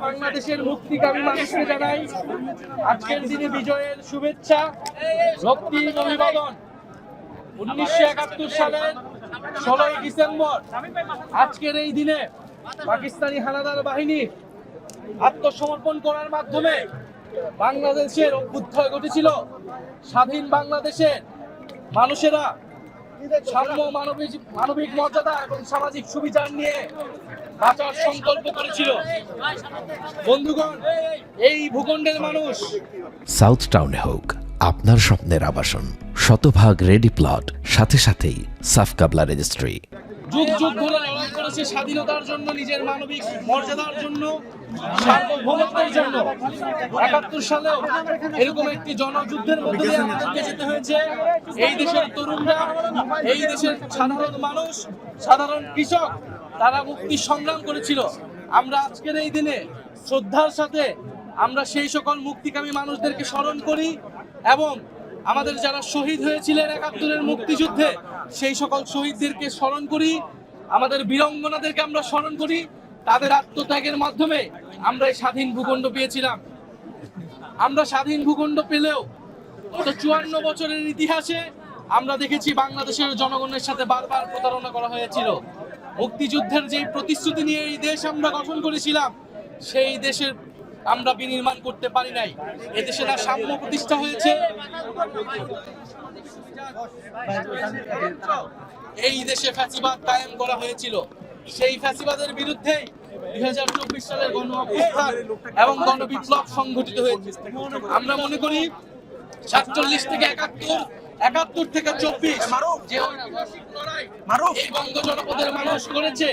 বাংলাদেশের মুক্তিকামী মানুষকে জানাই আজকের দিনে বিজয়ের শুভেচ্ছা, রক্তিম অভিবাদন। 1971 সালের 16 ডিসেম্বর আজকের এই দিনে পাকিস্তানি হানাদার বাহিনী আত্মসমর্পণ করার মাধ্যমে বাংলাদেশের অভ্যুদয় ঘটেছিল। স্বাধীন বাংলাদেশের মানুষেরা সাম্য, মানবিক মর্যাদা এবং সামাজিক সুবিচার নিয়ে বাঁচার সংকল্প করেছিল। বন্ধুগণ, এই ভূখণ্ডের মানুষ সাউথ টাউনে হোক আপনার স্বপ্নের আবাসন, শতভাগ রেডি প্লট, সাথে সাথেই সাফ কাবলা রেজিস্ট্রি। যুগ যুগ ধরে লড়াই করেছে স্বাধীনতার জন্য, নিজের মানবিক মর্যাদার জন্য, সার্বভৌমত্বের জন্য। 71 সালেও এরকম একটি জনযুদ্ধের মধ্যে দিয়ে আমাদেরকে যেতে হয়েছে। এই দেশের তরুণরা, এই দেশের সাধারণ মানুষ, সাধারণ কৃষক, তারা মুক্তি সংগ্রাম করেছিল। আমরা আজকের এই দিনে শ্রদ্ধার সাথে আমরা সেই সকল মুক্তিকামী মানুষদেরকে স্মরণ করি এবং আমাদের যারা শহীদ হয়েছিলেন 71-এর মুক্তিযুদ্ধে সেই সকল শহীদদেরকে স্মরণ করি, আমাদের বীরাঙ্গনাদেরকে আমরা স্মরণ করি। তাদের আত্মত্যাগের মাধ্যমে আমরা এই স্বাধীন ভূখণ্ড পেয়েছিলাম। আমরা স্বাধীন ভূখণ্ড পেলেও গত 54 বছরের ইতিহাসে আমরা দেখেছি বাংলাদেশের জনগণের সাথে বারবার প্রতারণা করা হয়েছিল। মুক্তিযুদ্ধের যে প্রতিশ্রুতি নিয়ে এই দেশ আমরা গঠন করেছিলাম, সেই দেশের আমরা বিনির্মাণ করতে পারি নাই। এদেশে না সাম্য প্রতিষ্ঠা হয়েছে, এই দেশে ফ্যাসিবাদ কায়েম করা হয়েছিল। সেই ফ্যাসিবাদের বিরুদ্ধে 2024 সালের গণ অভ্যুত্থান এবং গণবিপ্লব সংঘটিত হয়েছে। আমরা মনে করি 47 থেকে 71, 71 থেকে 24 যে ঐতিহাসিক লড়াই এই বঙ্গ জনপদের মানুষ করেছে,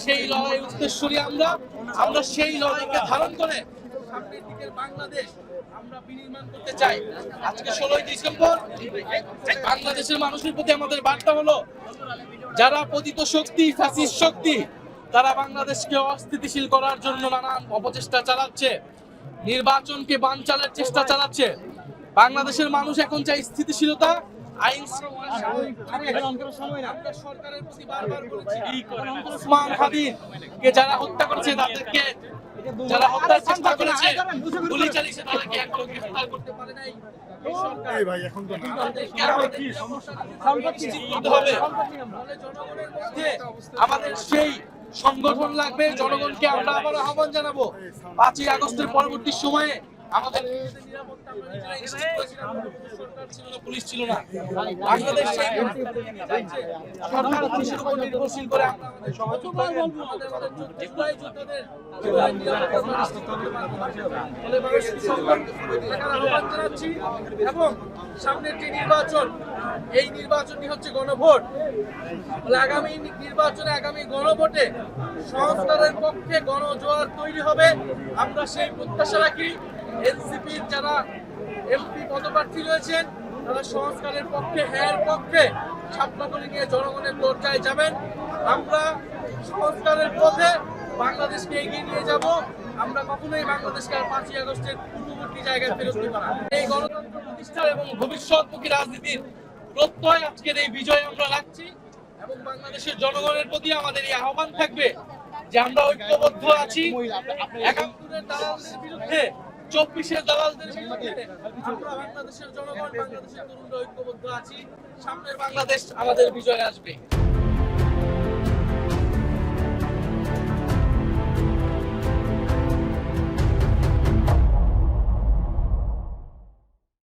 সেই লড়াই উদ্দেশ্যই আমরা সেই লড়াইকে ধারণ করে সামনের দিকের বাংলাদেশ আমরা বিনির্মাণ করতে চাই। আজকে 16 ডিসেম্বর বাংলাদেশের মানুষের প্রতি আমাদের বার্তা হলো, যারা পতিত শক্তি, ফ্যাসিস্ট শক্তি, তারা বাংলাদেশকে অস্থিতিশীল করার জন্য নানান অপচেষ্টা চালাচ্ছে, নির্বাচনকে বানচালের চেষ্টা চালাচ্ছে। বাংলাদেশের মানুষ এখন চাই স্থিতিশীলতা, আইন সরকারের প্রতি বারবার বলেছি, ওসমান হাদিকে যারা হত্যা করেছে, তাদেরকে যারা হত্যার চেষ্টা করেছে, গুলি চালিয়েছে, তাদেরকে এখনো গ্রেফতার করতে পারে নাই। আমাদের সেই সংগঠন লাগবে। জনগণকে আমরা আবার আহ্বান জানাবো, 5ই আগস্টের পরবর্তী সময়ে আমাদের পুলিশ ছিল না, বাংলাদেশ সরকার পুলিশের উপর নির্ভরশীল করে এবং সামনের যে নির্বাচন, এই নির্বাচনটি হচ্ছে গণভোট। আগামী নির্বাচনে, আগামী গণভোটে সংস্কারের পক্ষে গণজোয়ার তৈরি হবে। আমরা সেই প্রত্যাশা রাখি। এনসিপির যারা এমপি পদপ্রার্থী রয়েছেন, তারা সংস্কারের পক্ষে, হ্যাঁ পক্ষে ছাপলা করে নিয়ে জনগণের দরজায় যাবেন। আমরা সংস্কারের পথে বাংলাদেশকে এগিয়ে নিয়ে যাব। আমরা কখনোই বাংলাদেশকে আর 5ই আগস্টের পূর্ববর্তী জায়গায় ফেরত দিব না। এই গণতন্ত্র প্রতিষ্ঠা এবং ভবিষ্যৎমুখী রাজনীতির প্রত্যয় আজকের এই বিজয় আমরা রাখছি এবং বাংলাদেশের জনগণের প্রতি আমাদের এই আহ্বান থাকবে যে আমরা ঐক্যবদ্ধ আছি 71-এর দালালদের বিরুদ্ধে, 24-এর দালালদের বিরুদ্ধে। আমরা বাংলাদেশের জনগণ, বাংলাদেশের তরুণরা ঐক্যবদ্ধ আছি। সামনের বাংলাদেশ আমাদের বিজয় আসবে।